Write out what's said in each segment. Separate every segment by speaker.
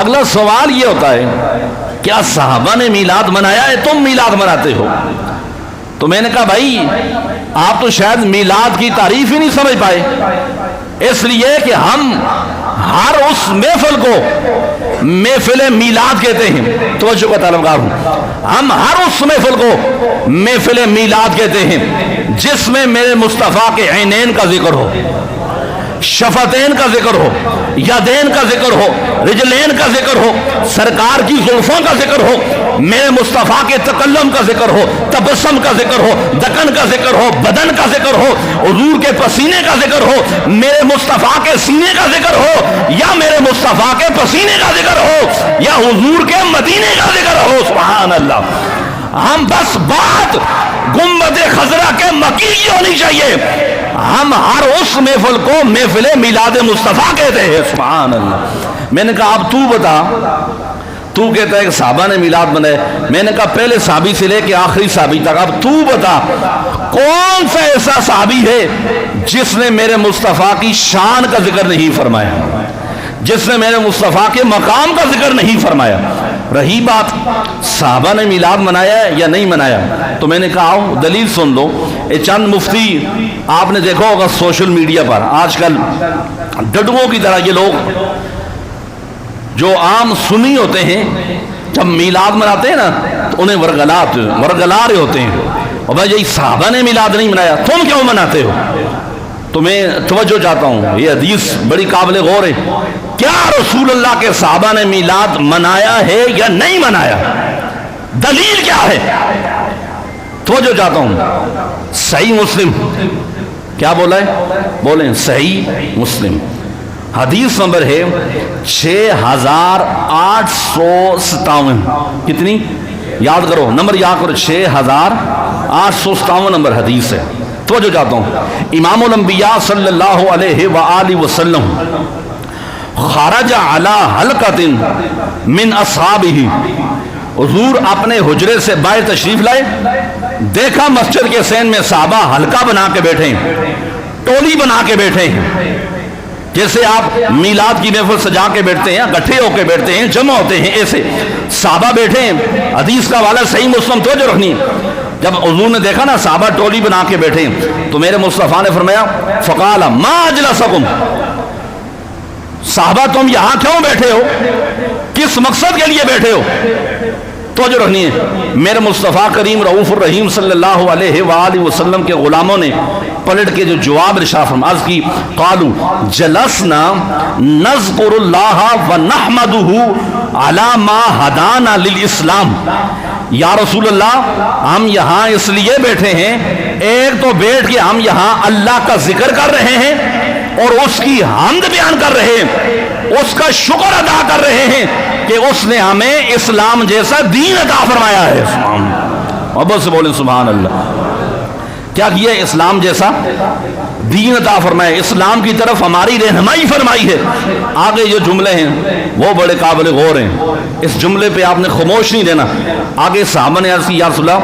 Speaker 1: اگلا سوال یہ ہوتا ہے کیا صحابہ نے میلاد منایا ہے؟ تم میلاد مناتے ہو؟ تو میں نے کہا بھائی آپ تو شاید میلاد کی تعریف ہی نہیں سمجھ پائے، اس لیے کہ ہم ہر اس محفل کو محفل میلاد کہتے ہیں۔ توجہ کا طلبگار ہوں، ہم ہر اس محفل کو محفل میلاد کہتے ہیں جس میں میرے مصطفیٰ کے عینین کا ذکر ہو، شفتین کا ذکر ہو، یدین کا ذکر ہو، رجلین کا ذکر ہو، سرکار کی زلفوں کا ذکر ہو، میرے مصطفیٰ کے تکلم کا ذکر ہو، تبسم کا ذکر ہو، دکن کا ذکر ہو، بدن کا ذکر ہو، حضور کے پسینے کا ذکر ہو، میرے مصطفیٰ کے سینے کا ذکر ہو، یا میرے مصطفیٰ کے پسینے کا ذکر ہو، یا حضور کے مدینے کا ذکر ہو۔ سبحان اللہ۔ ہم بس بات گنبد خضرا کے مکی کی ہونی چاہیے، ہم ہر اس محفل کو محفل میلاد مصطفیٰ کہتے ہیں۔ سبحان اللہ۔ میں نے کہا اب تو بتا، تو کہتا ہے کہ صحابہ نے میلاد منائے، میں نے کہا پہلے صحابی سے لے کے آخری صحابی تک اب تو بتا کون سا ایسا صحابی ہے جس نے میرے مصطفیٰ کی شان کا ذکر نہیں فرمایا، جس نے میرے مصطفیٰ کے مقام کا ذکر نہیں فرمایا۔ رہی بات صحابہ نے میلاد منایا ہے یا نہیں منایا، تو میں نے کہا آؤ دلیل سن لو۔ یہ چند مفتی آپ نے دیکھا ہوگا سوشل میڈیا پر آج کل ڈڈووں کی طرح یہ لوگ جو عام سنی ہوتے ہیں جب میلاد مناتے ہیں نا تو انہیں ورگلا رہے ہوتے ہیں، اور بھائی یہ صحابہ نے میلاد نہیں منایا تم کیوں مناتے ہو؟ تو میں توجہ چاہتا ہوں، یہ حدیث بڑی قابل غور ہے۔ کیا رسول اللہ کے صحابہ نے میلاد منایا ہے یا نہیں منایا؟ دلیل کیا ہے؟ توجہ چاہتا ہوں۔ صحیح مسلم، کیا بولا ہے؟ بولیں صحیح مسلم، حدیث نمبر ہے 6857۔ کتنی؟ یاد کرو، نمبر یاد کرو، 6857 نمبر حدیث ہے۔ توجہ چاہتا ہوں، امام الانبیاء صلی اللہ علیہ وآلہ وسلم خرج علی حلقۃ من اصحابہ، حضور اپنے حجرے سے باہر تشریف لائے، دیکھا مسجد کے سین میں صحابہ حلقہ بنا کے بیٹھے ہیں، ٹولی بنا کے بیٹھے ہیں، جیسے آپ میلاد کی محفل سجا کے بیٹھتے ہیں، اکٹھے ہو کے بیٹھتے ہیں، جمع ہوتے ہیں، ایسے صحابہ بیٹھے ہیں۔ حدیث کا حوالہ صحیح مسلم، توجہ رکھنی۔ جب حضور نے دیکھا نا صحابہ ٹولی بنا کے بیٹھے ہیں تو میرے مصطفیٰ نے فرمایا فقال ما اجلسکم، صحابہ تم یہاں کیوں بیٹھے ہو؟ کس مقصد کے لیے بیٹھے ہو؟ توجہ رکھنی ہے۔ میرے مصطفیٰ کریم رؤوف الرحیم صلی اللہ علیہ وآلہ وسلم کے غلاموں نے پلٹ کے جو جواب ارشاد فرمایا عرض کی قالوا جلسنا نذکر اللہ ونحمدہ علی ما ہدانا للاسلام، یا رسول اللہ ہم یہاں اس لیے بیٹھے ہیں، ایک تو بیٹھ کے ہم یہاں اللہ کا ذکر کر رہے ہیں اور اس کی حمد بیان کر رہے ہیں، اس کا شکر ادا کر رہے ہیں کہ اس نے ہمیں اسلام جیسا دین عطا فرمایا ہے۔ اب سے بولیں سبحان اللہ۔ کیا کیا؟ اسلام جیسا دین عطا فرمایا، اسلام کی طرف ہماری رہنمائی فرمائی ہے۔ آگے جو جملے ہیں وہ بڑے قابل غور ہیں، اس جملے پہ آپ نے خاموش نہیں رہنا۔ آگے صحابہ نے عرض کی یا رسول اللہ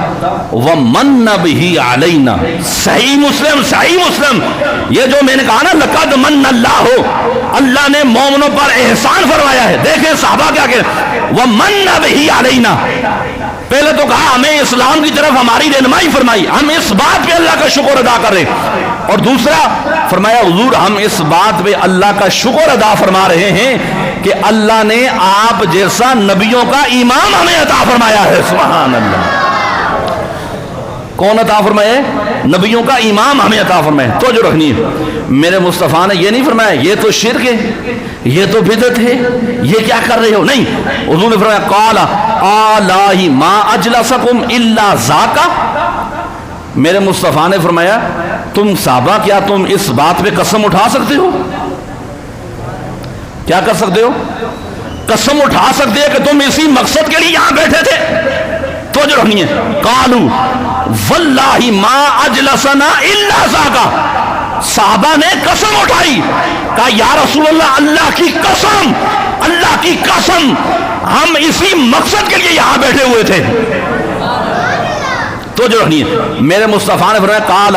Speaker 1: وَمَنَّ بِهِ عَلَيْنَا، صحیح مسلم، صحیح مسلم، یہ جو میں نے کہا نا لَقَدْ مَنَّ اللَّهُ، اللہ نے مومنوں پر احسان فرمایا ہے۔ دیکھیں صحابہ کیا کہ وَمَنَّ بِهِ عَلَيْنَا، پہلے تو کہا ہمیں اسلام کی طرف ہماری رہنمائی فرمائی، ہم اس بات پہ اللہ کا شکر ادا کر رہے ہیں، اور دوسرا فرمایا حضور ہم اس بات پہ اللہ کا شکر ادا فرما رہے ہیں کہ اللہ نے آپ جیسا نبیوں کا امام ہمیں عطا فرمایا ہے۔ سبحان اللہ۔ کون عطا فرمائے؟ نبیوں کا امام ہمیں عطا فرمائے۔ تو جو رکھنی ہے، میرے مصطفیٰ نے یہ نہیں فرمایا یہ تو شرک ہے، یہ تو بدعت ہے، یہ کیا کر رہے ہو، نہیں۔ حضور نے فرمایا قال آلہ ما اجلسکم الا ذاک، میرے مصطفیٰ نے فرمایا تم صحابہ کیا تم اس بات پہ قسم اٹھا سکتے ہو؟ کیا کر سکتے ہو؟ قسم اٹھا سکتے ہیں کہ تم اسی مقصد کے لیے یہاں بیٹھے تھے؟ تو جو رکھنی ہے قالوا واللہ ما اجلسنا الا ذاک، صحابہ نے قسم اٹھائی، کہا یا رسول اللہ اللہ کی قسم، اللہ کی قسم ہم اسی مقصد کے لیے یہاں بیٹھے ہوئے تھے۔ تو جو رکھنی ہے، میرے مصطفیٰ نے فرمایا قال